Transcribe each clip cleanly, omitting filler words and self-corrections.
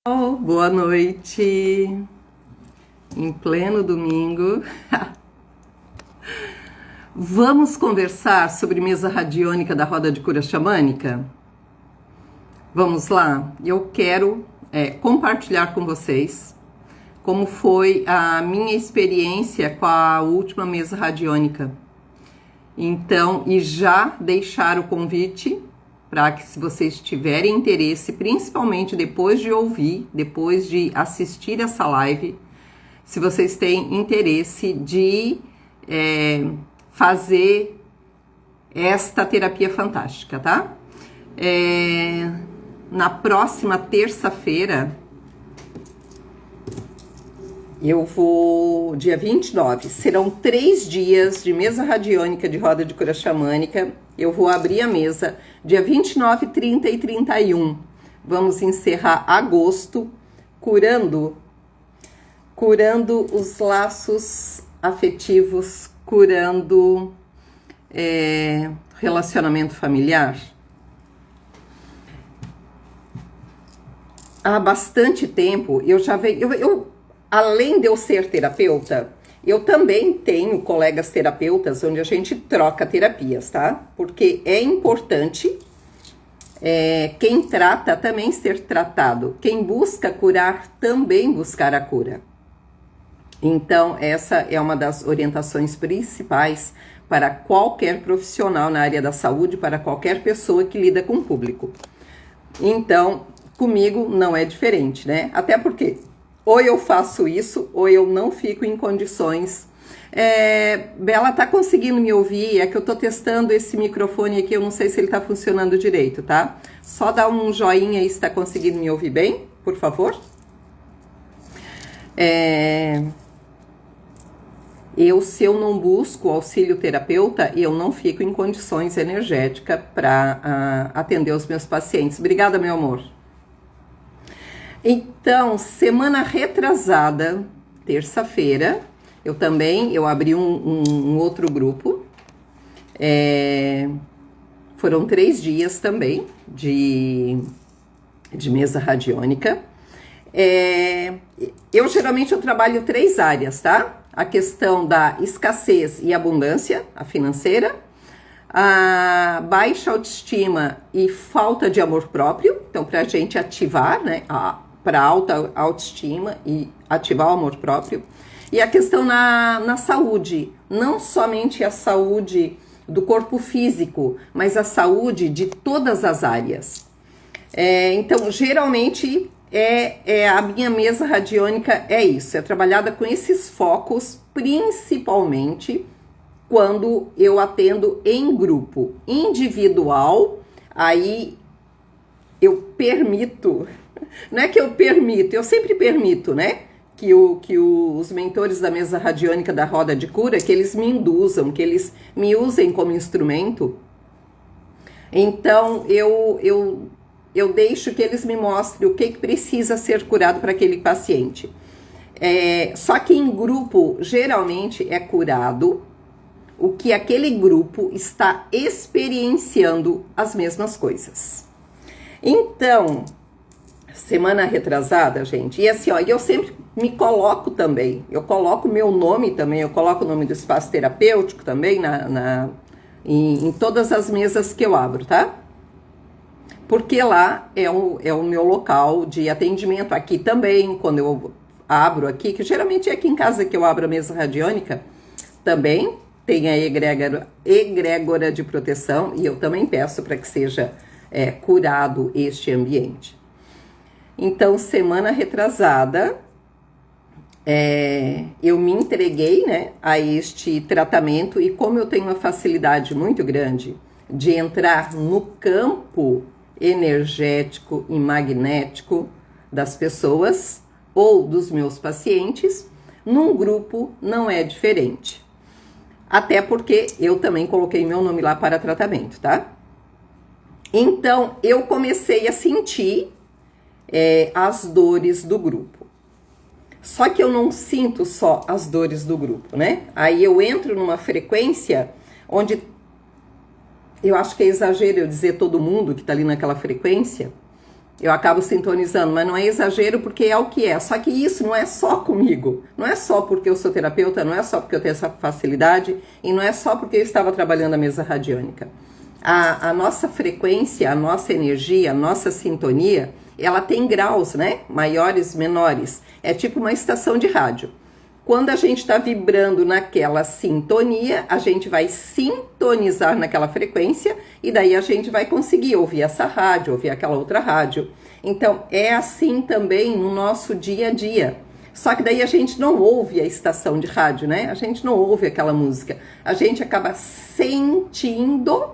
Oh, boa noite, em pleno domingo. Vamos conversar sobre mesa radiônica da roda de cura xamânica? Vamos lá? Eu quero compartilhar com vocês como foi a minha experiência com a última mesa radiônica. Então, e já deixar o convite para que, se vocês tiverem interesse, principalmente depois de ouvir, depois de assistir essa live, se vocês têm interesse de fazer esta terapia fantástica, tá? Na próxima terça-feira, eu vou, dia 29, serão 3 dias de mesa radiônica de roda de cura xamânica. Eu vou abrir a mesa dia 29, 30 e 31. Vamos encerrar agosto curando os laços afetivos, curando relacionamento familiar. Há bastante tempo, além de eu ser terapeuta, eu também tenho colegas terapeutas onde a gente troca terapias, tá? Porque é importante quem trata também ser tratado. Quem busca curar também buscar a cura. Então, essa é uma das orientações principais para qualquer profissional na área da saúde, para qualquer pessoa que lida com o público. Então, comigo não é diferente, né? Até porque ou eu faço isso, ou eu não fico em condições. Bela, tá conseguindo me ouvir? É que eu tô testando esse microfone aqui, eu não sei se ele tá funcionando direito, tá? Só dá um joinha aí se tá conseguindo me ouvir bem, por favor. Se eu não busco auxílio terapeuta, eu não fico em condições energéticas para atender os meus pacientes. Obrigada, meu amor. Então, semana retrasada, terça-feira, eu abri um outro grupo. Foram 3 dias também de mesa radiônica. Geralmente eu trabalho 3 áreas, tá? A questão da escassez e abundância, a financeira, a baixa autoestima e falta de amor próprio, então para a gente ativar, né, para alta autoestima e ativar o amor próprio, e a questão na saúde, não somente a saúde do corpo físico, mas a saúde de todas as áreas. Então, geralmente, a minha mesa radiônica é isso, é trabalhada com esses focos, principalmente quando eu atendo em grupo. Individual, aí eu permito, não é que eu permito, eu sempre permito, né, que os mentores da mesa radiônica da roda de cura, que eles me induzam, que eles me usem como instrumento. Então, eu deixo que eles me mostrem o que precisa ser curado para aquele paciente. Só que em grupo, geralmente, é curado o que aquele grupo está experienciando as mesmas coisas. Então, semana retrasada, gente, e assim, ó, eu sempre me coloco também, eu coloco meu nome também, eu coloco o nome do espaço terapêutico também em todas as mesas que eu abro, tá? Porque lá é o meu local de atendimento. Aqui também, quando eu abro aqui, que geralmente é aqui em casa que eu abro a mesa radiônica, também tem a egrégora de proteção, e eu também peço para que seja curado este ambiente. Então, semana retrasada, eu me entreguei, né, a este tratamento, e como eu tenho uma facilidade muito grande de entrar no campo energético e magnético das pessoas ou dos meus pacientes, num grupo não é diferente. Até porque eu também coloquei meu nome lá para tratamento, tá? Então, eu comecei a sentir as dores do grupo. Só que eu não sinto só as dores do grupo, né? Aí eu entro numa frequência onde eu acho que é exagero eu dizer todo mundo que tá ali naquela frequência, Eu acabo sintonizando, mas não é exagero porque é o que é. Só que isso não é só comigo. Não é só porque eu sou terapeuta, não é só porque eu tenho essa facilidade e não é só porque eu estava trabalhando a mesa radiônica. A nossa frequência, a nossa energia, a nossa sintonia, ela tem graus, né? Maiores, menores. É tipo uma estação de rádio. Quando a gente está vibrando naquela sintonia, a gente vai sintonizar naquela frequência e daí a gente vai conseguir ouvir essa rádio, ouvir aquela outra rádio. Então, é assim também no nosso dia a dia. Só que daí a gente não ouve a estação de rádio, né? A gente não ouve aquela música. A gente acaba sentindo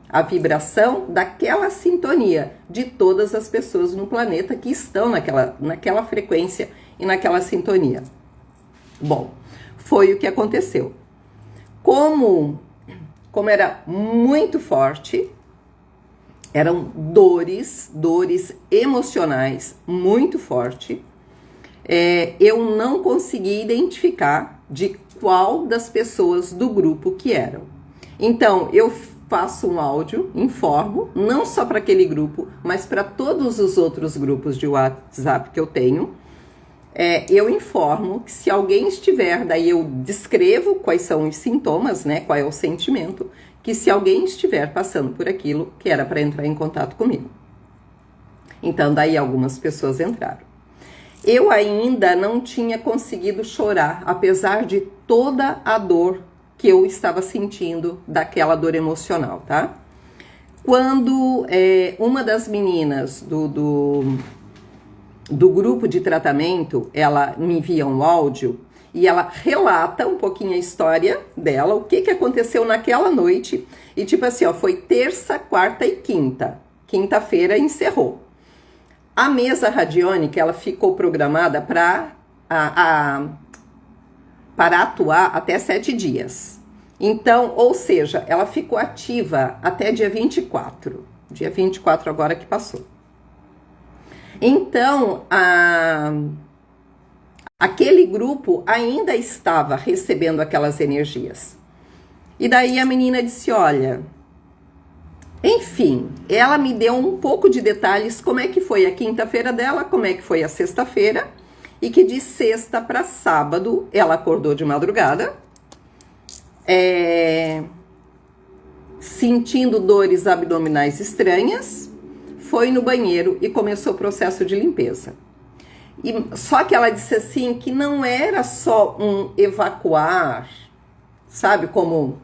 a vibração daquela sintonia de todas as pessoas no planeta que estão naquela frequência e naquela sintonia. Bom, foi o que aconteceu. Como era muito forte, eram dores emocionais muito fortes, eu não consegui identificar de qual das pessoas do grupo que eram. Então, eu faço um áudio, informo, não só para aquele grupo, mas para todos os outros grupos de WhatsApp que eu tenho. Eu informo que se alguém estiver, daí eu descrevo quais são os sintomas, né, qual é o sentimento, que se alguém estiver passando por aquilo, que era para entrar em contato comigo. Então, daí algumas pessoas entraram. Eu ainda não tinha conseguido chorar, apesar de toda a dor que eu estava sentindo, daquela dor emocional, tá? Quando uma das meninas do grupo de tratamento, ela me envia um áudio e ela relata um pouquinho a história dela, o que aconteceu naquela noite. E tipo assim, ó, foi terça, quarta e quinta. Quinta-feira encerrou. A mesa radiônica, ela ficou programada para atuar até 7 dias. Então, ou seja, ela ficou ativa até dia 24. Dia 24 agora que passou. Então, aquele grupo ainda estava recebendo aquelas energias. E daí a menina disse, olha, enfim, ela me deu um pouco de detalhes, como é que foi a quinta-feira dela, como é que foi a sexta-feira, e que de sexta para sábado ela acordou de madrugada, sentindo dores abdominais estranhas, foi no banheiro e começou o processo de limpeza. Só que ela disse assim que não era só um evacuar, sabe, como,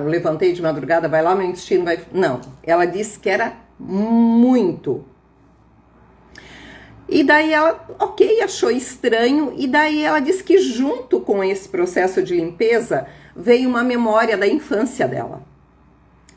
eu levantei de madrugada, vai lá, meu intestino vai... Não, ela disse que era muito. E daí ela, achou estranho, e daí ela disse que junto com esse processo de limpeza veio uma memória da infância dela.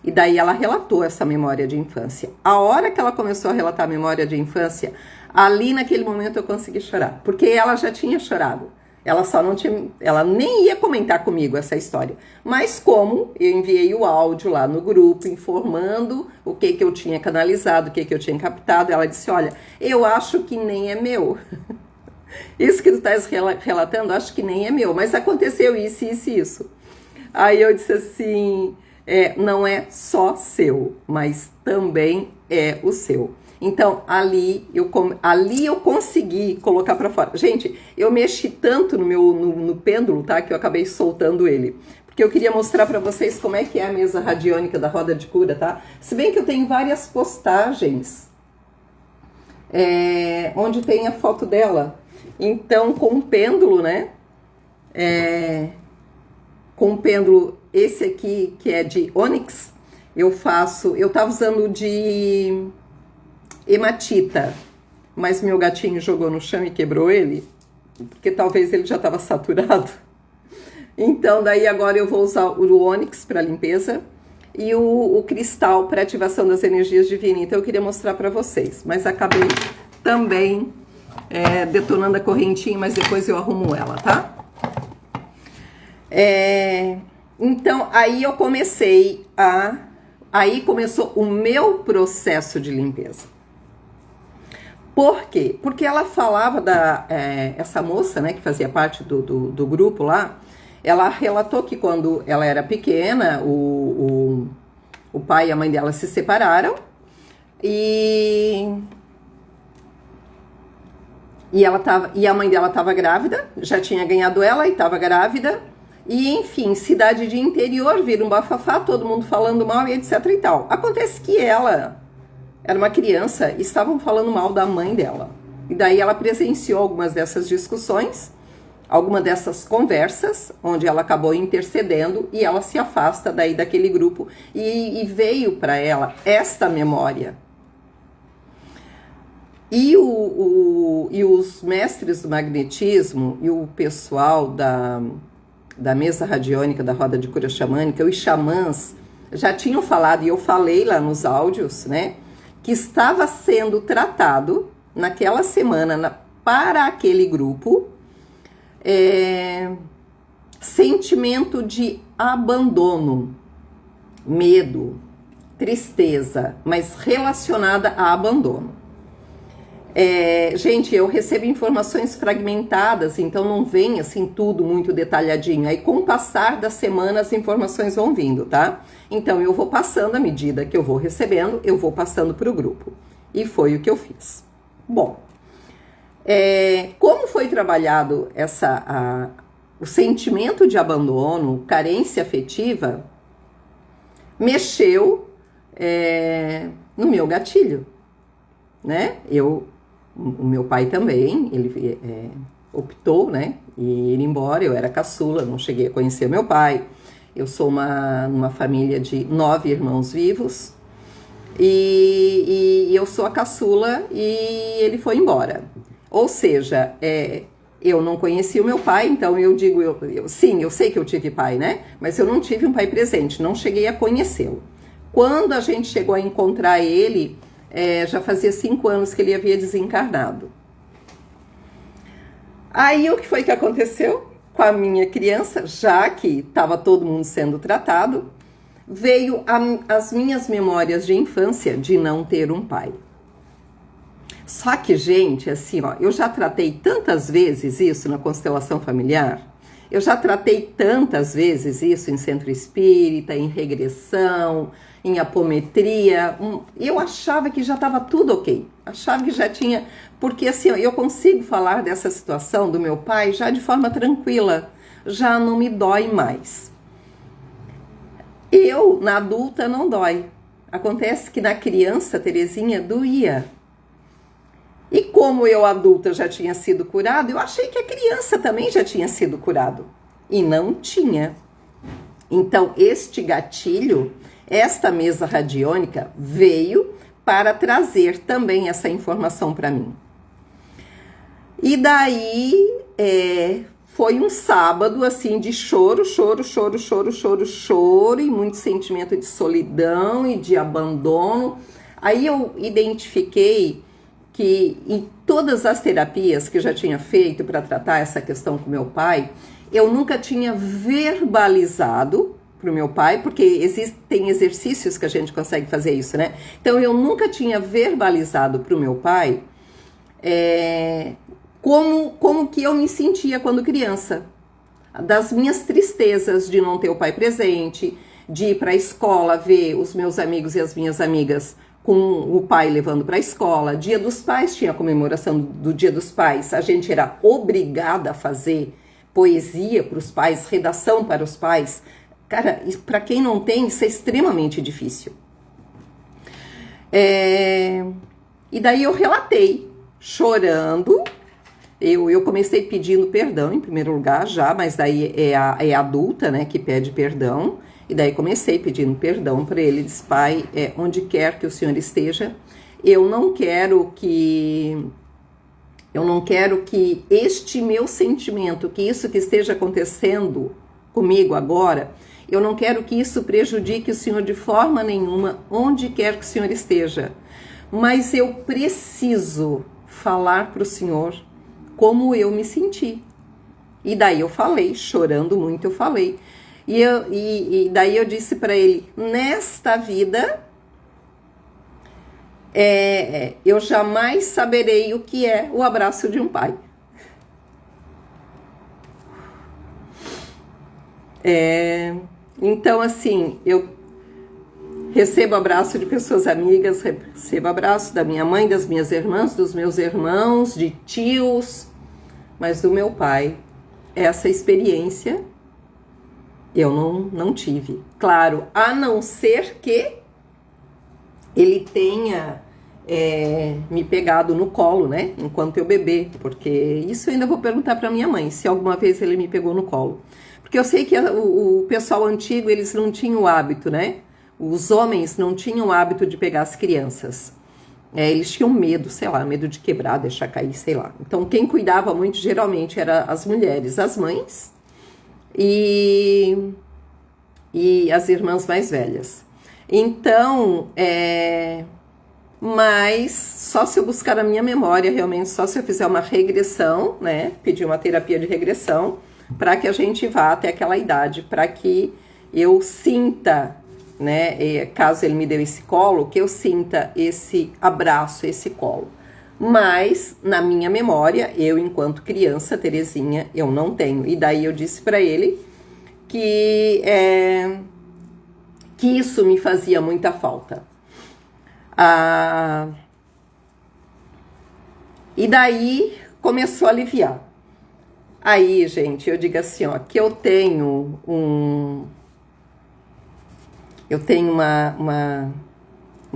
E daí ela relatou essa memória de infância. A hora que ela começou a relatar a memória de infância, ali naquele momento eu consegui chorar. Porque ela já tinha chorado. Ela só não tinha... Ela nem ia comentar comigo essa história. Mas como eu enviei o áudio lá no grupo, informando o que eu tinha canalizado, o que eu tinha captado, ela disse, olha, eu acho que nem é meu. Isso que tu estás relatando, acho que nem é meu. Mas aconteceu isso, isso e isso. Aí eu disse assim... não é só seu, mas também é o seu. Então, ali eu consegui colocar para fora. Gente, eu mexi tanto no pêndulo, tá? Que eu acabei soltando ele. Porque eu queria mostrar para vocês como é que é a mesa radiônica da roda de cura, tá? Se bem que eu tenho várias postagens onde tem a foto dela. Então, com o pêndulo, né? Com o pêndulo, esse aqui, que é de ônix, eu tava usando de hematita, mas meu gatinho jogou no chão e quebrou ele, porque talvez ele já estava saturado. Então, daí agora eu vou usar o ônix para limpeza e o cristal para ativação das energias divinas. Então, eu queria mostrar para vocês, mas acabei também detonando a correntinha, mas depois eu arrumo ela, tá? Então, aí eu comecei aí começou o meu processo de limpeza. Por quê? Porque ela falava essa moça, né, que fazia parte do grupo lá, ela relatou que quando ela era pequena, o pai e a mãe dela se separaram e E a mãe dela estava grávida, já tinha ganhado ela e estava grávida. E, enfim, cidade de interior, vira um bafafá, todo mundo falando mal e etc e tal. Acontece que ela era uma criança e estavam falando mal da mãe dela. E daí ela presenciou algumas dessas discussões, alguma dessas conversas, onde ela acabou intercedendo e ela se afasta daí daquele grupo. E veio para ela esta memória. E os mestres do magnetismo e o pessoal da mesa radiônica, da roda de cura xamânica, os xamãs já tinham falado, e eu falei lá nos áudios, né, que estava sendo tratado naquela semana para aquele grupo sentimento de abandono, medo, tristeza, mas relacionada a abandono. Gente, eu recebo informações fragmentadas, então não vem assim tudo muito detalhadinho. Aí com o passar da semana as informações vão vindo, tá? Então eu vou passando à medida que eu vou recebendo, eu vou passando para o grupo. E foi o que eu fiz. Bom, como foi trabalhado o sentimento de abandono, carência afetiva, mexeu no meu gatilho, né? O meu pai também, ele optou, né, em ir embora. Eu era caçula, não cheguei a conhecer meu pai. Eu sou uma família de 9 irmãos vivos e eu sou a caçula e ele foi embora. Ou seja, eu não conheci o meu pai, então eu digo, sim, eu sei que eu tive pai, né, mas eu não tive um pai presente, não cheguei a conhecê-lo. Quando a gente chegou a encontrar ele, já fazia 5 anos que ele havia desencarnado. Aí o que foi que aconteceu com a minha criança? Já que estava todo mundo sendo tratado, veio as minhas memórias de infância de não ter um pai. Só que, gente, assim, ó, eu já tratei tantas vezes isso na constelação familiar, eu já tratei tantas vezes isso em centro espírita, em regressão, em apometria. Eu achava que já estava tudo ok. Achava que já tinha... Porque assim, eu consigo falar dessa situação do meu pai já de forma tranquila. Já não me dói mais. Na adulta, não dói. Acontece que na criança, Terezinha, doía. E como eu, adulta, já tinha sido curado, eu achei que a criança também já tinha sido curado. E não tinha. Então, este gatilho, esta mesa radiônica, veio para trazer também essa informação para mim. E daí, foi um sábado, assim, de choro, e muito sentimento de solidão e de abandono. Aí eu identifiquei que em todas as terapias que eu já tinha feito para tratar essa questão com meu pai, eu nunca tinha verbalizado para o meu pai, porque existem exercícios que a gente consegue fazer isso, né? Então eu nunca tinha verbalizado para o meu pai como que eu me sentia quando criança, das minhas tristezas de não ter o pai presente, de ir para a escola ver os meus amigos e as minhas amigas com o pai levando para a escola. Dia dos Pais, tinha a comemoração do Dia dos Pais, a gente era obrigada a fazer poesia para os pais, redação para os pais. Cara, para quem não tem, isso é extremamente difícil. E daí eu relatei, chorando. Eu comecei pedindo perdão em primeiro lugar já, mas daí é a adulta, né, que pede perdão. E daí comecei pedindo perdão para ele. Disse: pai, onde quer que o senhor esteja, eu não quero que este meu sentimento, que isso que esteja acontecendo comigo agora, eu não quero que isso prejudique o senhor de forma nenhuma, onde quer que o senhor esteja. Mas eu preciso falar para o senhor como eu me senti. E daí eu falei, chorando muito, eu falei. E daí eu disse para ele: nesta vida, eu jamais saberei o que é o abraço de um pai. Então, assim, Recebo abraço de pessoas amigas, recebo abraço da minha mãe, das minhas irmãs, dos meus irmãos, de tios, mas do meu pai, essa experiência eu não tive. Claro, a não ser que ele tenha me pegado no colo, né, enquanto eu bebê, porque isso eu ainda vou perguntar para minha mãe, se alguma vez ele me pegou no colo. Porque eu sei que o pessoal antigo, eles não tinham o hábito, né? Os homens não tinham o hábito de pegar as crianças. Eles tinham medo, sei lá, medo de quebrar, deixar cair, sei lá. Então, quem cuidava muito, geralmente, eram as mulheres, as mães e as irmãs mais velhas. Então, mas só se eu buscar a minha memória, realmente, só se eu fizer uma regressão, né? Pedir uma terapia de regressão, para que a gente vá até aquela idade, para que eu sinta, né, caso ele me dê esse colo, que eu sinta esse abraço, esse colo. Mas, na minha memória, eu, enquanto criança, Terezinha, eu não tenho. E daí eu disse para ele que isso me fazia muita falta. E daí começou a aliviar. Aí, gente, eu digo assim, ó, que eu tenho uma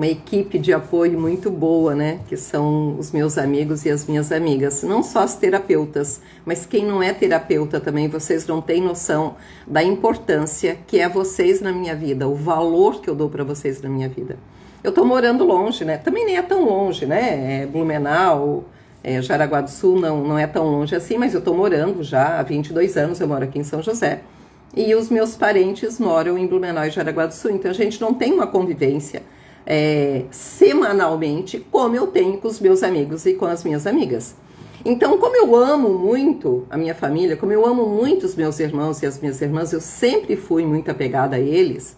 equipe de apoio muito boa, né? Que são os meus amigos e as minhas amigas. Não só as terapeutas, mas quem não é terapeuta também, vocês não têm noção da importância que é vocês na minha vida, o valor que eu dou para vocês na minha vida. Eu tô morando longe, né? Também nem é tão longe, né? Blumenau, Jaraguá do Sul não é tão longe assim, mas eu tô morando já há 22 anos, eu moro aqui em São José. E os meus parentes moram em Blumenau e Jaraguá do Sul, então a gente não tem uma convivência semanalmente como eu tenho com os meus amigos e com as minhas amigas. Então, como eu amo muito a minha família, como eu amo muito os meus irmãos e as minhas irmãs, eu sempre fui muito apegada a eles,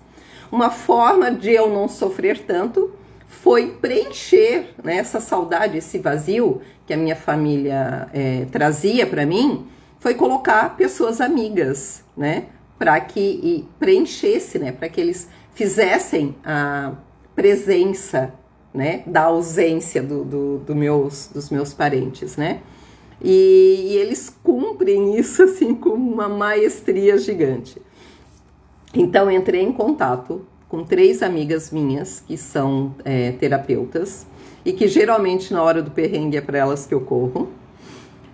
uma forma de eu não sofrer tanto foi preencher, né, essa saudade, esse vazio que a minha família trazia para mim, foi colocar pessoas amigas, né, para que preenchesse, né, para que eles fizessem a presença, né, da ausência dos meus parentes, né, e eles cumprem isso assim com uma maestria gigante. Então entrei em contato com 3 amigas minhas que são terapeutas e que geralmente na hora do perrengue é para elas que eu corro.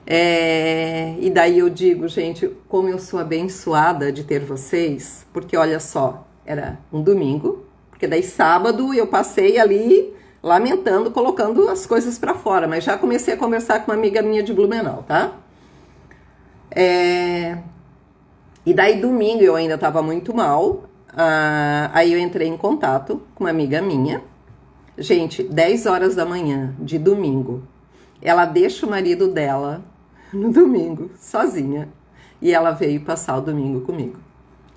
E daí eu digo, gente, como eu sou abençoada de ter vocês, porque olha só, era um domingo, porque daí sábado eu passei ali lamentando, colocando as coisas para fora, mas já comecei a conversar com uma amiga minha de Blumenau, tá? E daí domingo eu ainda estava muito mal, aí eu entrei em contato com uma amiga minha, gente, 10 horas da manhã de domingo, ela deixa o marido dela no domingo, sozinha, e ela veio passar o domingo comigo.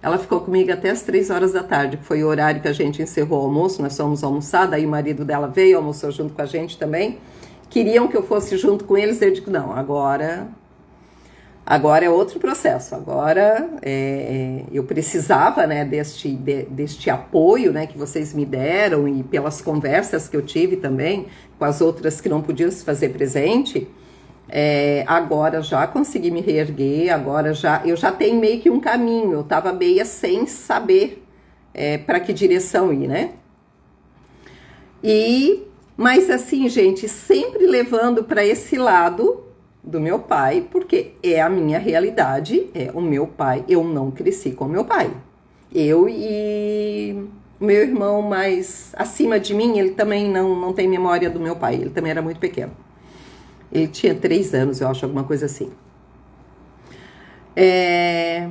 Ela ficou comigo até as 3 horas da tarde, que foi o horário que a gente encerrou o almoço, nós fomos almoçar, daí o marido dela veio, almoçou junto com a gente também. Queriam que eu fosse junto com eles, eu digo, não, agora é outro processo, agora eu precisava, né, deste apoio, né, que vocês me deram e pelas conversas que eu tive também com as outras que não podiam se fazer presente. Agora já consegui me reerguer, eu já tenho meio que um caminho, eu estava meio sem saber para que direção ir, né? Mas assim, gente, sempre levando para esse lado do meu pai, porque é a minha realidade, é o meu pai, eu não cresci com meu pai. Eu e o meu irmão mais acima de mim, ele também não tem memória do meu pai, ele também era muito pequeno. Ele tinha 3 anos, eu acho, alguma coisa assim. E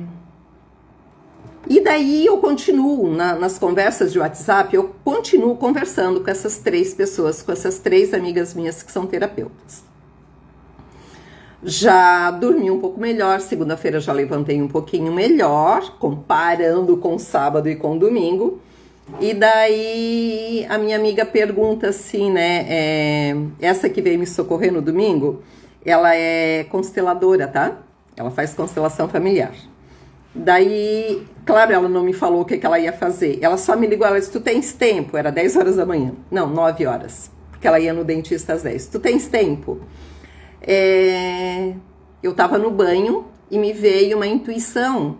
daí eu continuo, nas conversas de WhatsApp, eu continuo conversando com essas 3 pessoas, com essas 3 amigas minhas que são terapeutas. Já dormi um pouco melhor, segunda-feira já levantei um pouquinho melhor, comparando com sábado e com domingo. E daí a minha amiga pergunta assim, né, essa que veio me socorrer no domingo, ela é consteladora, tá? Ela faz constelação familiar. Daí, claro, ela não me falou o que ela ia fazer. Ela só me ligou, ela disse, tu tens tempo? Era 10 horas da manhã. Não, 9 horas. Porque ela ia no dentista às 10. Tu tens tempo? Eu tava no banho e me veio uma intuição.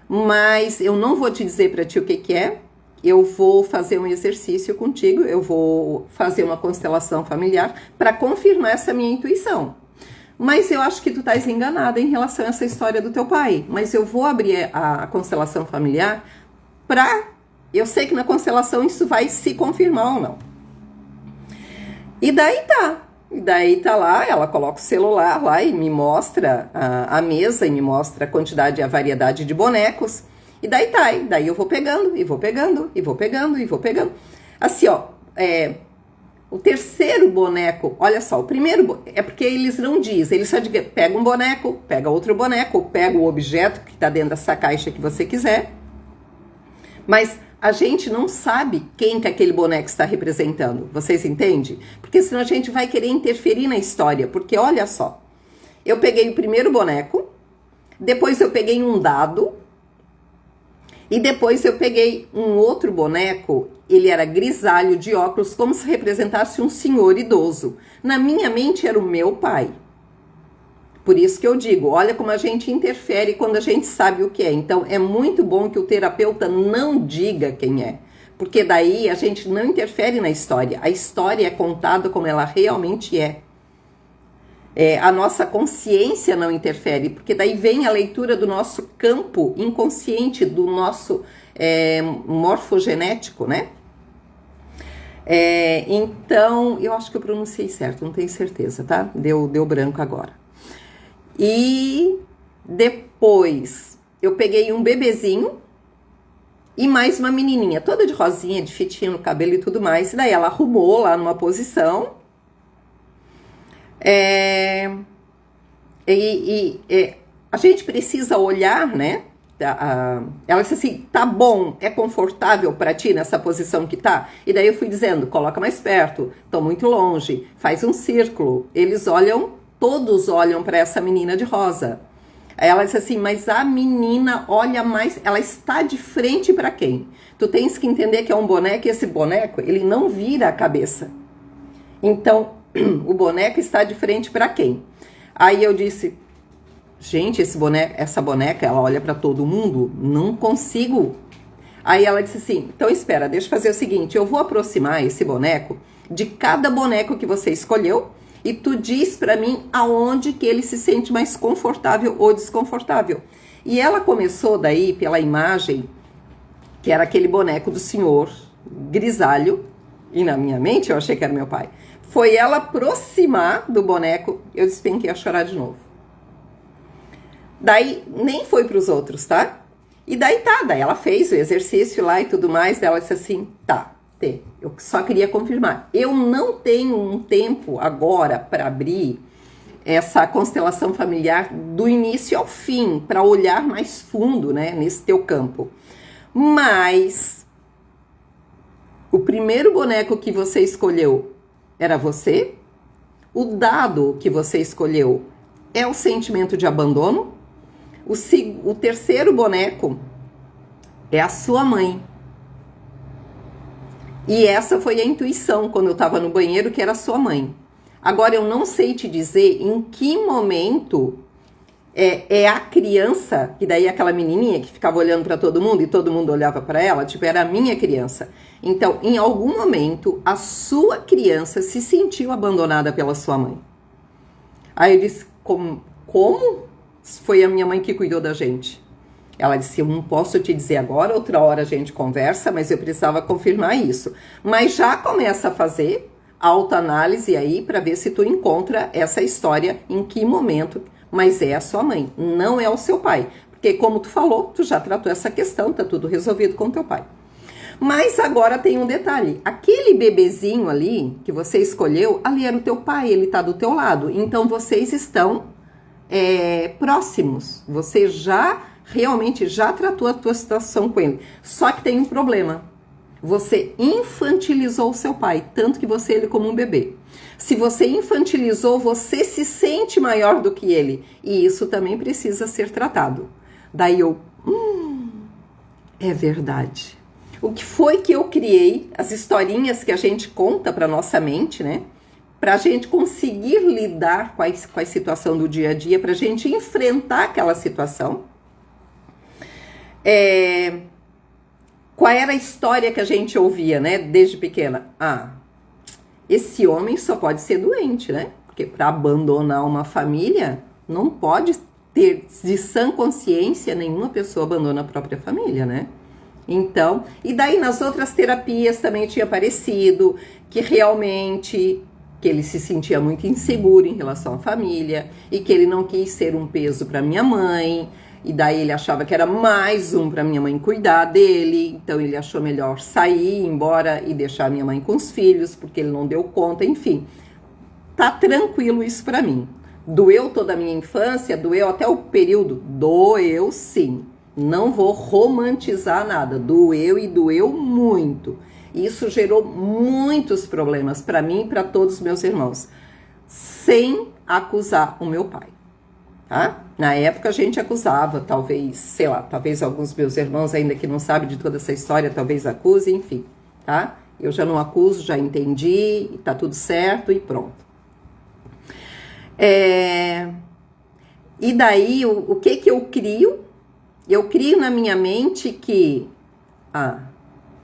Mas eu não vou te dizer para ti o que é. Eu vou fazer um exercício contigo. Eu vou fazer uma constelação familiar para confirmar essa minha intuição. Mas eu acho que tu estás enganada em relação a essa história do teu pai. Mas eu vou abrir a constelação familiar para... Eu sei que na constelação isso vai se confirmar ou não. E daí tá lá, ela coloca o celular lá e me mostra a mesa e me mostra a quantidade e a variedade de bonecos. E daí eu vou pegando, e vou pegando, e vou pegando, e vou pegando. Assim, ó, o terceiro boneco, olha só, o primeiro, é porque eles não dizem, eles só dizem, pega um boneco, pega outro boneco, pega o objeto que está dentro dessa caixa que você quiser, mas a gente não sabe quem que aquele boneco está representando, vocês entendem? Porque senão a gente vai querer interferir na história, porque olha só, eu peguei o primeiro boneco, depois eu peguei um dado, e depois eu peguei um outro boneco, ele era grisalho, de óculos, como se representasse um senhor idoso. Na minha mente era o meu pai. Por isso que eu digo, olha como a gente interfere quando a gente sabe o que é. Então é muito bom que o terapeuta não diga quem é. Porque daí a gente não interfere na história. A história é contada como ela realmente é. A nossa consciência não interfere, porque daí vem a leitura do nosso campo inconsciente, do nosso morfogenético, né? Então, eu acho que eu pronunciei certo, não tenho certeza, tá? Deu branco agora. E depois eu peguei um bebezinho e mais uma menininha, toda de rosinha, de fitinha no cabelo e tudo mais. E daí ela arrumou lá numa posição. A gente precisa olhar, né? Ela disse assim, tá bom, é confortável para ti nessa posição que tá? E daí eu fui dizendo, coloca mais perto, tô muito longe, faz um círculo. Eles olham, todos olham para essa menina de rosa. Aí ela disse assim, mas a menina olha mais, ela está de frente para quem? Tu tens que entender que é um boneco e esse boneco, ele não vira a cabeça. Então, o boneco está de frente para quem? Aí eu disse, gente, essa boneca, ela olha para todo mundo, não consigo. Aí ela disse assim, então espera, deixa eu fazer o seguinte, eu vou aproximar esse boneco de cada boneco que você escolheu e tu diz para mim aonde que ele se sente mais confortável ou desconfortável. E ela começou daí pela imagem, que era aquele boneco do senhor grisalho, e na minha mente eu achei que era meu pai. Foi ela aproximar do boneco, eu despenquei a chorar de novo. Daí, nem foi para os outros, tá? E daí ela fez o exercício lá e tudo mais, daí ela disse assim, eu só queria confirmar. Eu não tenho um tempo agora para abrir essa constelação familiar do início ao fim, para olhar mais fundo, né, nesse teu campo. Mas, o primeiro boneco que você escolheu era você? O dado que você escolheu é o sentimento de abandono? O terceiro boneco é a sua mãe. E essa foi a intuição quando eu estava no banheiro, que era a sua mãe. Agora, eu não sei te dizer em que momento a criança, que daí é aquela menininha que ficava olhando para todo mundo e todo mundo olhava para ela, tipo, era a minha criança. Então, em algum momento, a sua criança se sentiu abandonada pela sua mãe. Aí eu disse, como? Foi a minha mãe que cuidou da gente. Ela disse, eu não posso te dizer agora, outra hora a gente conversa, mas eu precisava confirmar isso. Mas já começa a fazer autoanálise aí para ver se tu encontra essa história, em que momento, mas é a sua mãe, não é o seu pai. Porque como tu falou, tu já tratou essa questão, tá tudo resolvido com teu pai. Mas agora tem um detalhe, aquele bebezinho ali, que você escolheu, ali era o teu pai, ele tá do teu lado. Então vocês estão próximos, você realmente já tratou a tua situação com ele. Só que tem um problema. Você infantilizou o seu pai, tanto que você ele como um bebê. Se você infantilizou, você se sente maior do que ele. E isso também precisa ser tratado. Daí eu, É verdade. O que foi que eu criei, as historinhas que a gente conta para nossa mente, né? Para a gente conseguir lidar com a situação do dia a dia, para a gente enfrentar aquela situação. Qual era a história que a gente ouvia, né? Desde pequena. Esse homem só pode ser doente, né? Porque para abandonar uma família, não pode ter de sã consciência nenhuma pessoa abandona a própria família, né? Então, e daí nas outras terapias também tinha aparecido que realmente que ele se sentia muito inseguro em relação à família e que ele não quis ser um peso para minha mãe, e daí ele achava que era mais um para minha mãe cuidar dele, então ele achou melhor sair, ir embora e deixar minha mãe com os filhos, porque ele não deu conta, enfim. Tá tranquilo isso para mim. Doeu toda a minha infância, doeu até o período, doeu sim. Não vou romantizar nada, doeu e doeu muito. Isso gerou muitos problemas para mim e para todos os meus irmãos, sem acusar o meu pai, tá? Na época a gente acusava, talvez, sei lá, talvez alguns meus irmãos ainda que não sabem de toda essa história, talvez acusem, enfim, tá? Eu já não acuso, já entendi, tá tudo certo e pronto. E daí, o que que eu crio? Eu crio na minha mente que,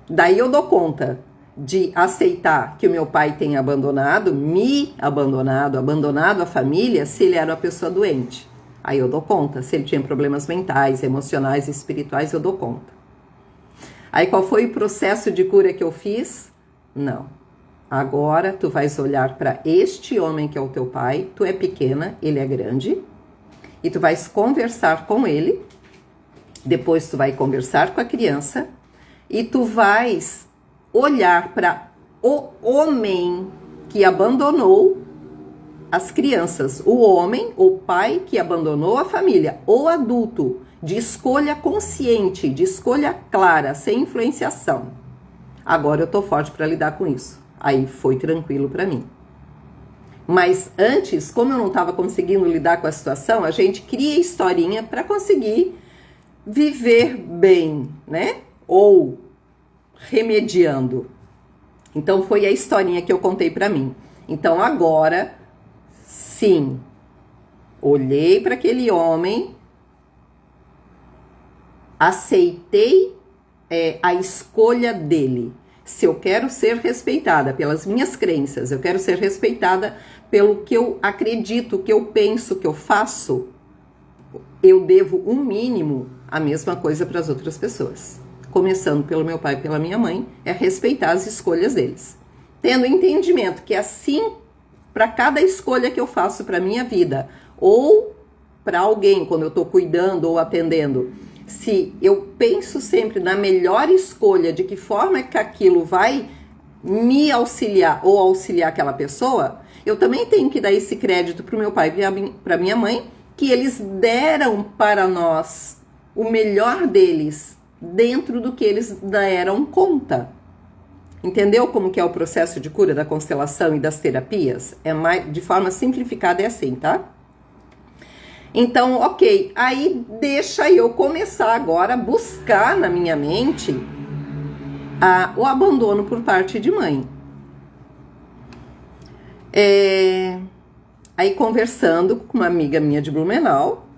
daí eu dou conta de aceitar que o meu pai tenha abandonado, abandonado a família, se ele era uma pessoa doente. Aí eu dou conta, se ele tinha problemas mentais, emocionais, espirituais, eu dou conta. Aí qual foi o processo de cura que eu fiz? Não. Agora tu vais olhar para este homem que é o teu pai, tu é pequena, ele é grande, e tu vais conversar com ele. Depois tu vai conversar com a criança e tu vais olhar para o homem que abandonou as crianças. O homem, o pai que abandonou a família. O adulto, de escolha consciente, de escolha clara, sem influenciação. Agora eu tô forte para lidar com isso. Aí foi tranquilo para mim. Mas antes, como eu não estava conseguindo lidar com a situação, a gente cria historinha para conseguir viver bem, né? Ou remediando. Então foi a historinha que eu contei para mim. Então agora, sim, olhei para aquele homem, aceitei a escolha dele. Se eu quero ser respeitada pelas minhas crenças, eu quero ser respeitada pelo que eu acredito, que eu penso, que eu faço, eu devo um mínimo a mesma coisa para as outras pessoas. Começando pelo meu pai e pela minha mãe, é respeitar as escolhas deles. Tendo entendimento que assim, para cada escolha que eu faço para minha vida, ou para alguém, quando eu estou cuidando ou atendendo, se eu penso sempre na melhor escolha, de que forma que aquilo vai me auxiliar ou auxiliar aquela pessoa, eu também tenho que dar esse crédito para o meu pai e para minha mãe, que eles deram para nós o melhor deles, dentro do que eles deram conta. Entendeu como que é o processo de cura da constelação e das terapias? De forma simplificada é assim, tá? Então, ok, aí deixa eu começar agora a buscar na minha mente o abandono por parte de mãe. Aí conversando com uma amiga minha de Blumenau,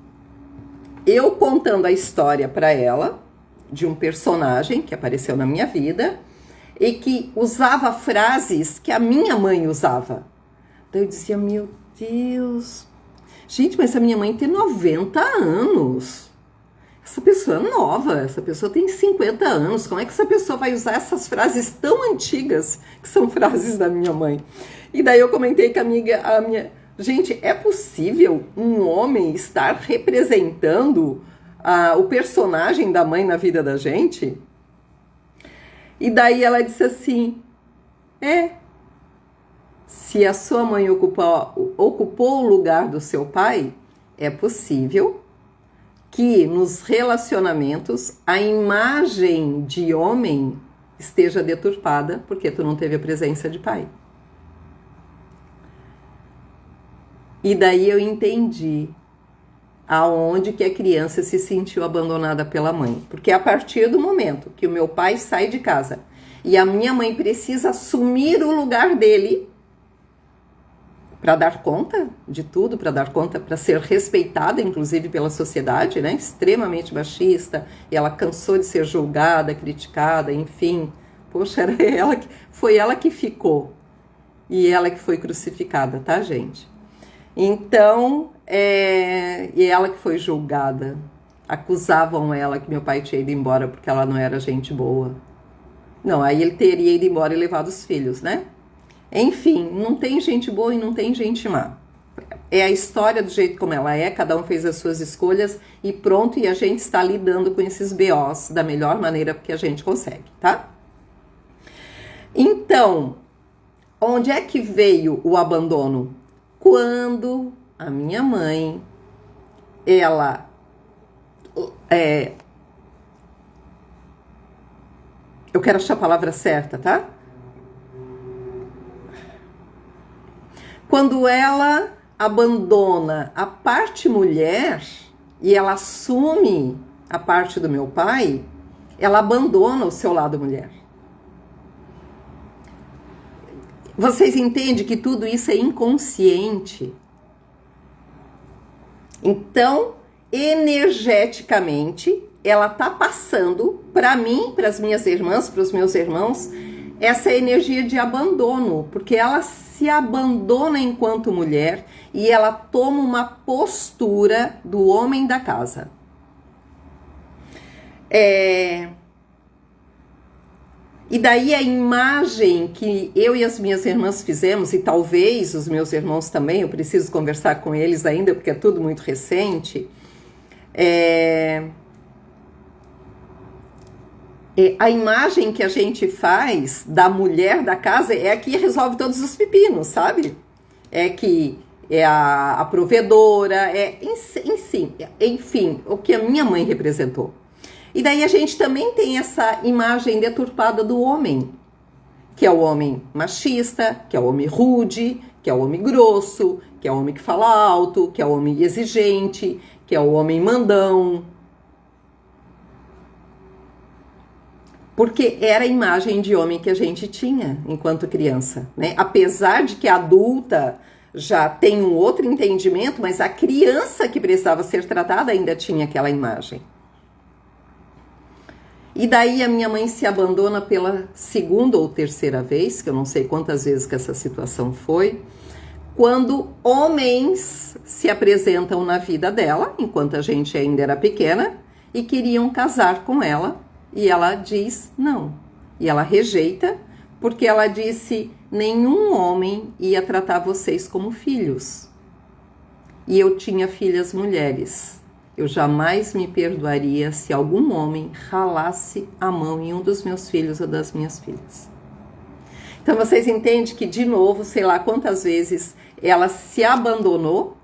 eu contando a história para ela, de um personagem que apareceu na minha vida, e que usava frases que a minha mãe usava. Então eu dizia, meu Deus, gente, mas a minha mãe tem 90 anos. Essa pessoa é nova, essa pessoa tem 50 anos. Como é que essa pessoa vai usar essas frases tão antigas, que são frases da minha mãe? E daí eu comentei com a minha... Gente, é possível um homem estar representando o personagem da mãe na vida da gente? E daí ela disse assim, se a sua mãe ocupou o lugar do seu pai, é possível que nos relacionamentos a imagem de homem esteja deturpada porque tu não teve a presença de pai. E daí eu entendi aonde que a criança se sentiu abandonada pela mãe. Porque a partir do momento que o meu pai sai de casa e a minha mãe precisa assumir o lugar dele para dar conta de tudo, para dar conta, para ser respeitada, inclusive pela sociedade, né? Extremamente machista, e ela cansou de ser julgada, criticada, enfim. Poxa, foi ela que ficou, e ela que foi crucificada, tá, gente? Então, e ela que foi julgada. Acusavam ela que meu pai tinha ido embora porque ela não era gente boa. Não, aí ele teria ido embora e levado os filhos, né? Enfim, não tem gente boa e não tem gente má. É a história do jeito como ela é, cada um fez as suas escolhas e pronto, e a gente está lidando com esses BOs da melhor maneira que a gente consegue, tá? Então, onde é que veio o abandono? Quando a minha mãe, ela eu quero achar a palavra certa, tá? Quando ela abandona a parte mulher e ela assume a parte do meu pai, ela abandona o seu lado mulher. Vocês entendem que tudo isso é inconsciente? Então, energeticamente, ela tá passando para mim, para as minhas irmãs, para os meus irmãos, essa energia de abandono, porque ela se abandona enquanto mulher e ela toma uma postura do homem da casa. E daí a imagem que eu e as minhas irmãs fizemos, e talvez os meus irmãos também, eu preciso conversar com eles ainda, porque é tudo muito recente, a imagem que a gente faz da mulher da casa é a que resolve todos os pepinos, sabe? É que é a provedora, enfim, o que a minha mãe representou. E daí a gente também tem essa imagem deturpada do homem, que é o homem machista, que é o homem rude, que é o homem grosso, que é o homem que fala alto, que é o homem exigente, que é o homem mandão. Porque era a imagem de homem que a gente tinha enquanto criança, né? Apesar de que a adulta já tem um outro entendimento, mas a criança que precisava ser tratada ainda tinha aquela imagem. E daí a minha mãe se abandona pela segunda ou terceira vez, que eu não sei quantas vezes que essa situação foi, quando homens se apresentam na vida dela, enquanto a gente ainda era pequena, e queriam casar com ela, e ela diz não. E ela rejeita, porque ela disse, nenhum homem ia tratar vocês como filhos. E eu tinha filhas mulheres. Eu jamais me perdoaria se algum homem ralasse a mão em um dos meus filhos ou das minhas filhas. Então vocês entendem que, de novo, sei lá quantas vezes ela se abandonou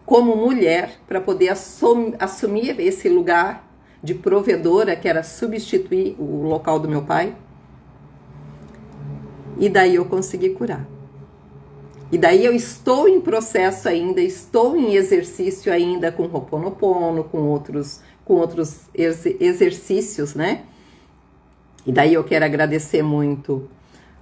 como mulher para poder assumir esse lugar de provedora, que era substituir o local do meu pai. E daí eu consegui curar. E daí eu estou em processo ainda, estou em exercício ainda com Ho'oponopono, com outros exercícios, né? E daí eu quero agradecer muito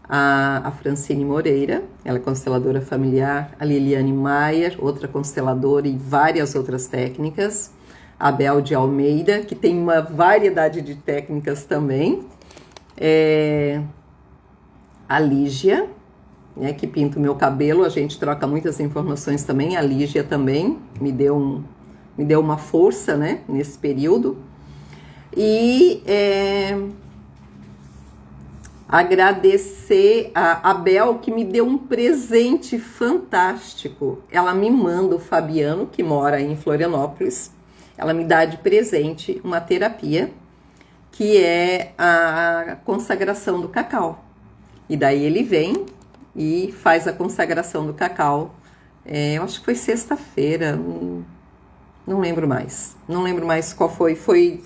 a Francine Moreira, ela é consteladora familiar, a Liliane Maier, outra consteladora e várias outras técnicas, a Bel de Almeida, que tem uma variedade de técnicas também, a Lígia, né, que pinta o meu cabelo, a gente troca muitas informações também, a Lígia também me deu uma força, né, nesse período, e agradecer a Bel, que me deu um presente fantástico. Ela me manda o Fabiano, que mora em Florianópolis, ela me dá de presente uma terapia, que é a consagração do cacau. E daí ele vem e faz a consagração do cacau. Eu acho que foi sexta-feira, não lembro mais. Não lembro mais qual foi. Foi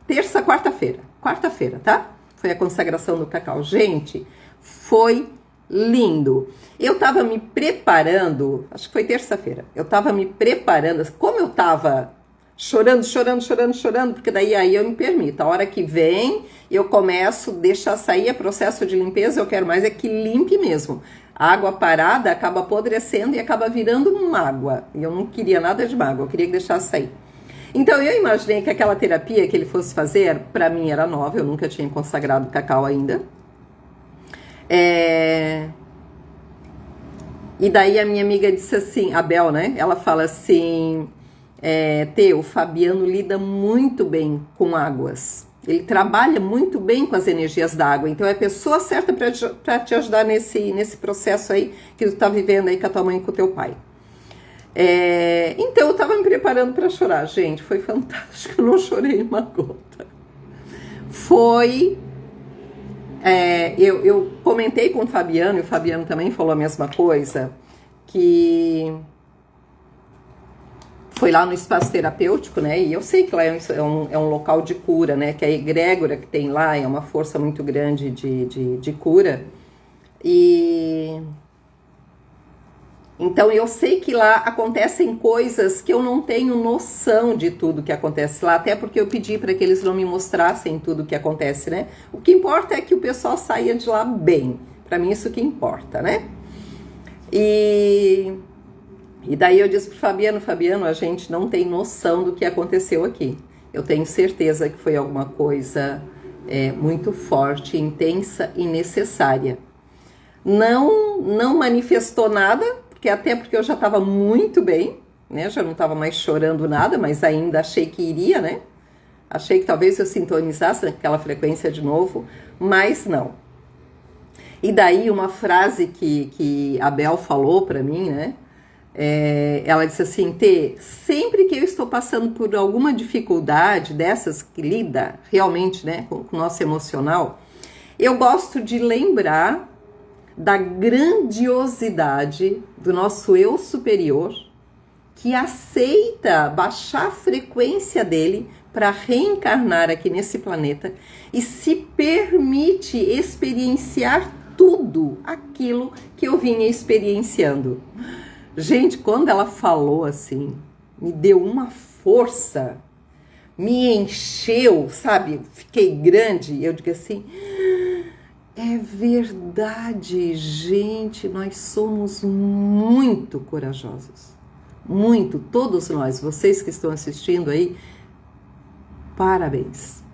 terça, quarta-feira. Quarta-feira, tá? Foi a consagração do cacau. Gente, foi lindo. Eu tava me preparando, acho que foi terça-feira, eu tava me preparando, como eu tava chorando, porque daí aí eu me permito, a hora que vem, eu começo, deixar sair, é processo de limpeza, eu quero mais é que limpe mesmo. A água parada acaba apodrecendo e acaba virando mágoa, e eu não queria nada de mágoa, eu queria que deixasse sair. Então eu imaginei que aquela terapia que ele fosse fazer, pra mim era nova, eu nunca tinha consagrado cacau ainda. E daí a minha amiga disse assim, a Bel, né? Ela fala assim, o Fabiano lida muito bem com águas. Ele trabalha muito bem com as energias da água. Então é a pessoa certa para te ajudar nesse processo aí que tu tá vivendo aí com a tua mãe e com o teu pai. Então eu tava me preparando para chorar, gente. Foi fantástico, eu não chorei uma gota. Eu comentei com o Fabiano, e o Fabiano também falou a mesma coisa, que foi lá no espaço terapêutico, né? E eu sei que lá é um local de cura, né? Que a egrégora que tem lá é uma força muito grande de cura. Então eu sei que lá acontecem coisas que eu não tenho noção de tudo que acontece lá, até porque eu pedi para que eles não me mostrassem tudo que acontece, né? O que importa é que o pessoal saia de lá bem. Para mim isso que importa, né? E daí eu disse pro Fabiano, a gente não tem noção do que aconteceu aqui. Eu tenho certeza que foi alguma coisa muito forte, intensa e necessária. Não manifestou nada, até porque eu já estava muito bem, né? Já não estava mais chorando nada, mas ainda achei que iria, né? Achei que talvez eu sintonizasse naquela frequência de novo, mas não. E daí uma frase que a Bel falou para mim, né? Ela disse assim, sempre que eu estou passando por alguma dificuldade dessas que lida realmente, né, com o nosso emocional, eu gosto de lembrar da grandiosidade do nosso eu superior, que aceita baixar a frequência dele para reencarnar aqui nesse planeta e se permite experienciar tudo aquilo que eu vinha experienciando. Gente, quando ela falou assim, me deu uma força, me encheu, sabe? Fiquei grande, eu digo assim, é verdade, gente, nós somos muito corajosos, muito, todos nós, vocês que estão assistindo aí, parabéns,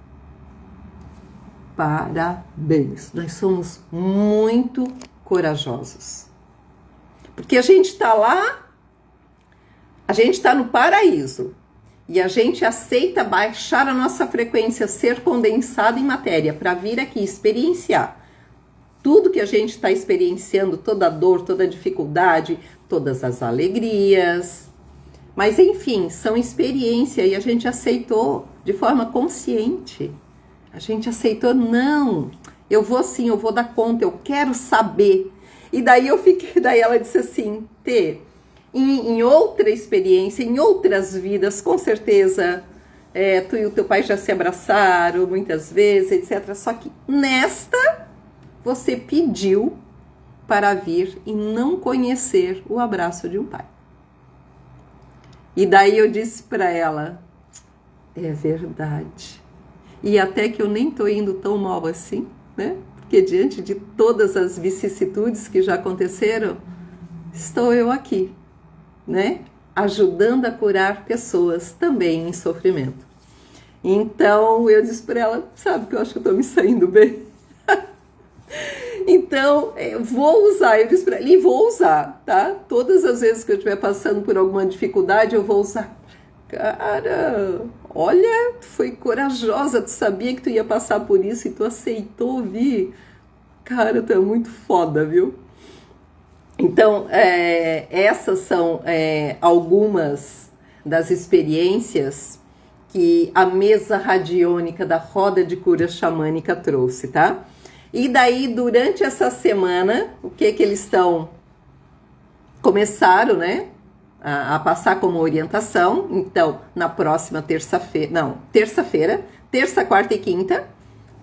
nós somos muito corajosos, porque a gente está lá, a gente está no paraíso, e a gente aceita baixar a nossa frequência, ser condensado em matéria, para vir aqui experienciar tudo que a gente está experienciando, toda a dor, toda a dificuldade, todas as alegrias. Mas, enfim, são experiência e a gente aceitou de forma consciente. A gente aceitou, não, eu vou sim, eu vou dar conta, eu quero saber. E daí daí ela disse assim, em outra experiência, em outras vidas, com certeza, tu e o teu pai já se abraçaram muitas vezes, etc. Só que nesta, você pediu para vir e não conhecer o abraço de um pai. E daí eu disse para ela, é verdade. E até que eu nem tô indo tão mal assim, né? Porque diante de todas as vicissitudes que já aconteceram, estou eu aqui, né? Ajudando a curar pessoas também em sofrimento. Então eu disse para ela, sabe que eu acho que eu tô me saindo bem? Então, eu vou usar, eu disse para ela, e vou usar, tá? Todas as vezes que eu estiver passando por alguma dificuldade, eu vou usar. Cara, olha, tu foi corajosa, tu sabia que tu ia passar por isso e tu aceitou vir. Cara, tu é muito foda, viu? Então, essas são algumas das experiências que a mesa radiônica da roda de cura xamânica trouxe, tá? E daí, durante essa semana, o que eles começaram, né, a passar como orientação. Então, na próxima terça, quarta e quinta,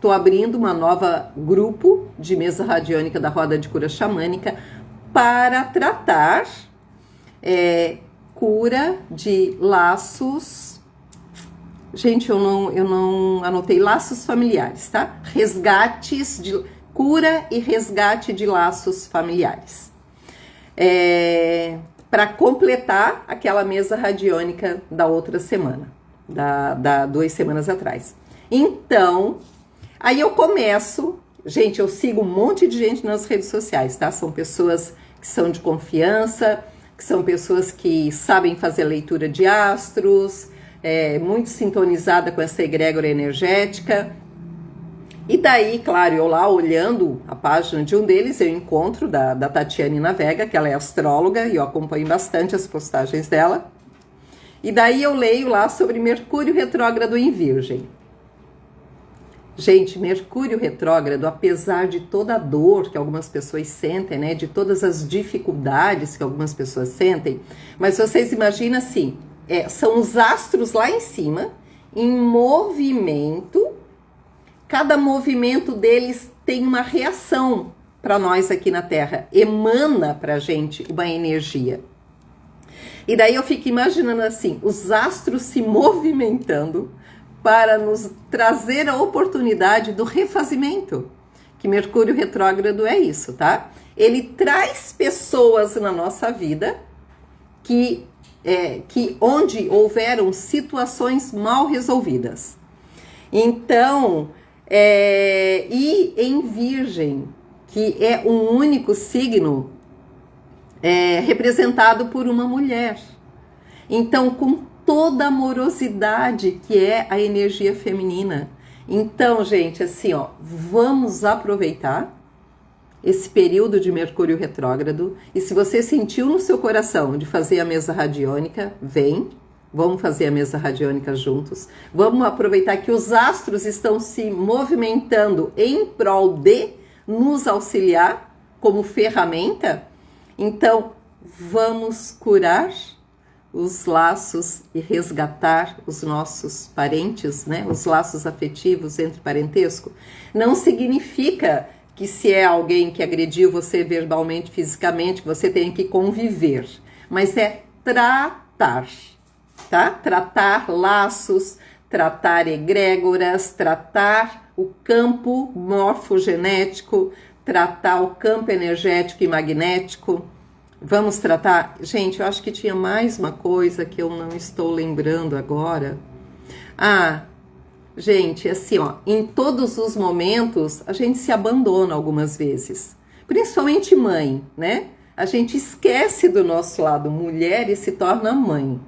tô abrindo uma nova grupo de mesa radiônica da roda de cura xamânica para tratar cura de laços. Gente, eu não anotei laços familiares, tá? Resgates de cura e resgate de laços familiares. Para completar aquela mesa radiônica da outra semana, da 2 semanas atrás. Então, aí eu começo, gente, eu sigo um monte de gente nas redes sociais, tá? São pessoas que são de confiança, que são pessoas que sabem fazer leitura de astros, muito sintonizada com essa egrégora energética. E daí, claro, eu lá olhando a página de um deles, eu encontro da Tatiane Navega, que ela é astróloga, e eu acompanho bastante as postagens dela. E daí eu leio lá sobre Mercúrio retrógrado em Virgem. Gente, Mercúrio retrógrado, apesar de toda a dor que algumas pessoas sentem, né, de todas as dificuldades que algumas pessoas sentem, mas vocês imaginam assim, são os astros lá em cima, em movimento. Cada movimento deles tem uma reação para nós aqui na Terra, emana para a gente uma energia. E daí eu fico imaginando assim, os astros se movimentando para nos trazer a oportunidade do refazimento, que Mercúrio retrógrado é isso, tá? Ele traz pessoas na nossa vida que onde houveram situações mal resolvidas. Então, e em Virgem, que é um único signo representado por uma mulher. Então, com toda a amorosidade que é a energia feminina. Então, gente, assim, ó, vamos aproveitar esse período de Mercúrio retrógrado. E se você sentiu no seu coração de fazer a mesa radiônica, vem. Vamos fazer a mesa radiônica juntos. Vamos aproveitar que os astros estão se movimentando em prol de nos auxiliar como ferramenta. Então, vamos curar os laços e resgatar os nossos parentes, né? Os laços afetivos entre parentesco. Não significa que se é alguém que agrediu você verbalmente, fisicamente, você tem que conviver. Mas é tratar. Tá? Tratar laços, tratar egrégoras, tratar o campo morfogenético, tratar o campo energético e magnético. Vamos tratar... Gente, eu acho que tinha mais uma coisa que eu não estou lembrando agora. Gente, assim, ó, em todos os momentos a gente se abandona algumas vezes. Principalmente mãe, né? A gente esquece do nosso lado mulher e se torna mãe.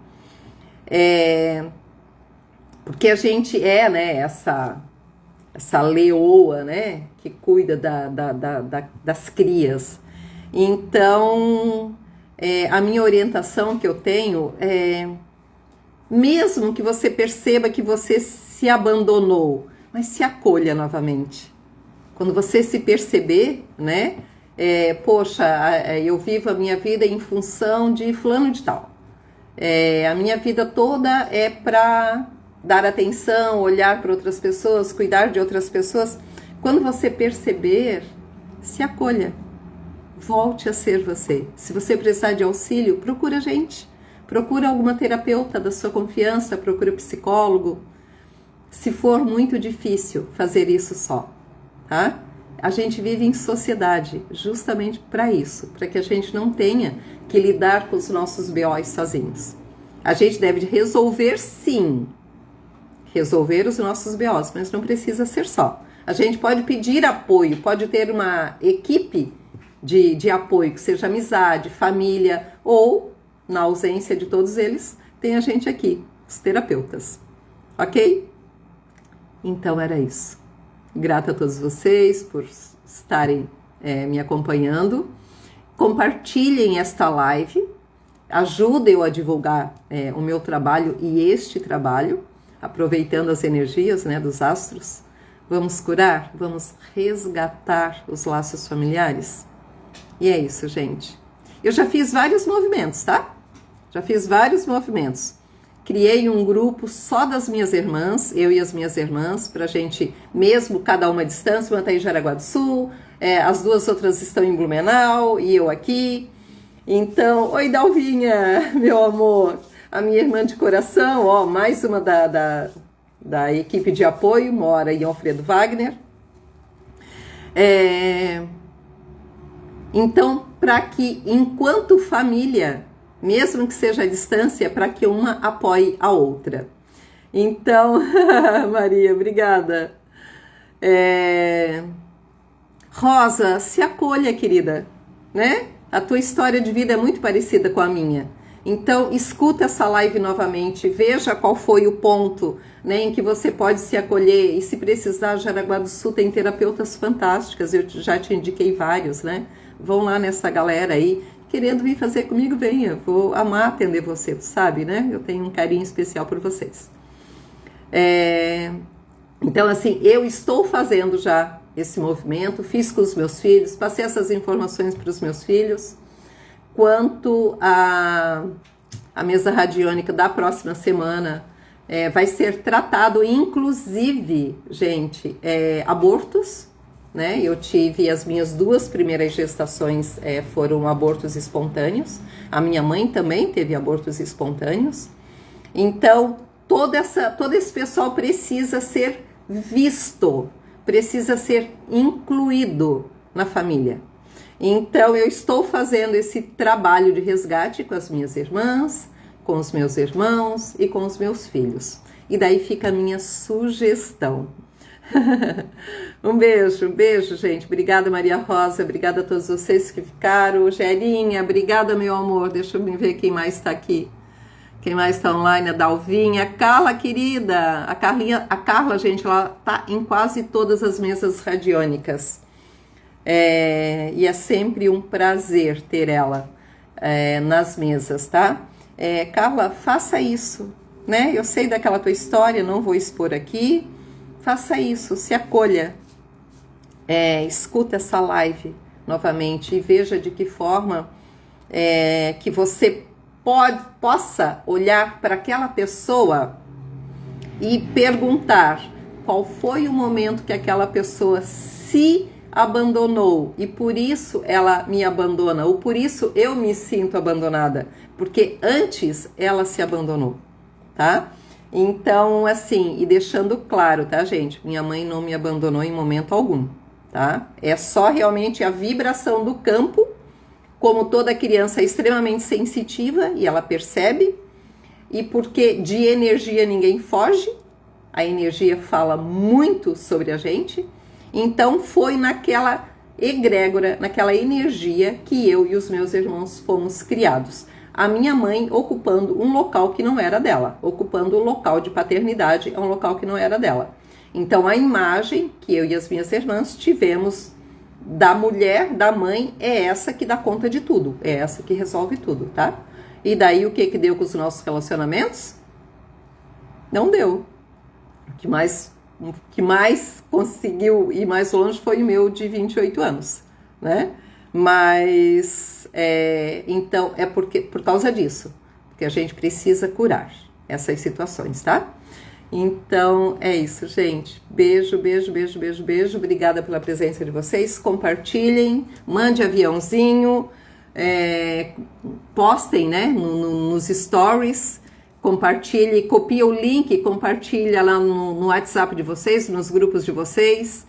Porque a gente né, essa leoa, né, que cuida das crias. Então, a minha orientação que eu tenho mesmo que você perceba que você se abandonou, mas se acolha novamente. Quando você se perceber, né, poxa, eu vivo a minha vida em função de fulano de tal. A minha vida toda é para dar atenção, olhar para outras pessoas, cuidar de outras pessoas. Quando você perceber, se acolha. Volte a ser você. Se você precisar de auxílio, procura a gente. Procura alguma terapeuta da sua confiança, procura um psicólogo. Se for muito difícil fazer isso só, tá? A gente vive em sociedade justamente para isso, para que a gente não tenha que lidar com os nossos BOs sozinhos. A gente deve resolver, sim, resolver os nossos BOs, mas não precisa ser só. A gente pode pedir apoio, pode ter uma equipe de apoio, que seja amizade, família, ou, na ausência de todos eles, tem a gente aqui, os terapeutas. Ok? Então era isso. Grata a todos vocês por estarem me acompanhando. Compartilhem esta live, ajudem eu a divulgar o meu trabalho e este trabalho, aproveitando as energias, né, dos astros. Vamos curar? Vamos resgatar os laços familiares? E é isso, gente. Eu já fiz vários movimentos, tá? Já fiz vários movimentos. Criei um grupo só das minhas irmãs, eu e as minhas irmãs, pra gente, mesmo cada uma à distância, uma tá em Jaraguá do Sul, As duas outras estão em Blumenau e eu aqui. Então, oi Dalvinha, meu amor, a minha irmã de coração, ó, mais uma da equipe de apoio, mora em Alfredo Wagner. Então, para que enquanto família, mesmo que seja à distância, para que uma apoie a outra. Então, Maria, obrigada. Rosa, se acolha, querida, né? A tua história de vida é muito parecida com a minha. Então, escuta essa live novamente, veja qual foi o ponto, né, em que você pode se acolher. E se precisar, Jaraguá do Sul tem terapeutas fantásticas, eu já te indiquei vários, né? Vão lá nessa galera aí, querendo vir fazer comigo, venha. Vou amar atender você, sabe, né? Eu tenho um carinho especial por vocês. Então, assim, eu estou fazendo já esse movimento, fiz com os meus filhos, passei essas informações para os meus filhos. Quanto à mesa radiônica da próxima semana, vai ser tratado, inclusive, gente, abortos, né? Eu tive as minhas 2 primeiras gestações foram abortos espontâneos. A minha mãe também teve abortos espontâneos. Então, todo esse pessoal precisa ser visto, precisa ser incluído na família. Então, eu estou fazendo esse trabalho de resgate com as minhas irmãs, com os meus irmãos e com os meus filhos. E daí fica a minha sugestão. Um beijo, gente. Obrigada, Maria Rosa. Obrigada a todos vocês que ficaram. Gerinha, obrigada, meu amor. Deixa eu ver quem mais está aqui. Quem mais está online? A Dalvinha. A Carla, querida. A Carla, gente, ela está em quase todas as mesas radiônicas. E é sempre um prazer ter ela nas mesas, tá? Carla, faça isso, né? Eu sei daquela tua história, não vou expor aqui. Faça isso, se acolha. Escuta essa live novamente e veja de que forma que você possa olhar para aquela pessoa e perguntar qual foi o momento que aquela pessoa se abandonou e por isso ela me abandona, ou por isso eu me sinto abandonada, porque antes ela se abandonou, tá? Então, assim, e deixando claro, tá, gente? Minha mãe não me abandonou em momento algum, tá? É só realmente a vibração do campo. Como toda criança é extremamente sensitiva e ela percebe, e porque de energia ninguém foge, a energia fala muito sobre a gente, então foi naquela egrégora, naquela energia que eu e os meus irmãos fomos criados. A minha mãe ocupando um local que não era dela, ocupando o local de paternidade, é um local que não era dela. Então a imagem que eu e as minhas irmãs tivemos da mulher, da mãe, é essa que dá conta de tudo, é essa que resolve tudo, tá? E daí o que deu com os nossos relacionamentos? Não deu. O que mais conseguiu ir mais longe foi o meu de 28 anos, né? Mas, então, por causa disso, que a gente precisa curar essas situações, tá? Então, é isso, gente. Beijo. Obrigada pela presença de vocês. Compartilhem, mande aviãozinho, postem, né, nos stories, compartilhe, copia o link, compartilha lá no WhatsApp de vocês, nos grupos de vocês.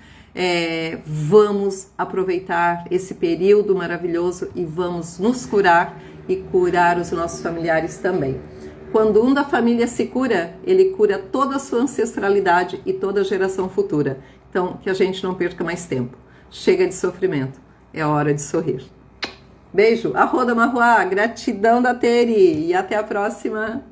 Vamos aproveitar esse período maravilhoso e vamos nos curar e curar os nossos familiares também. Quando um da família se cura, ele cura toda a sua ancestralidade e toda a geração futura. Então, que a gente não perca mais tempo. Chega de sofrimento. É hora de sorrir. Beijo. Arroda Marruá. Gratidão da Teri. E até a próxima.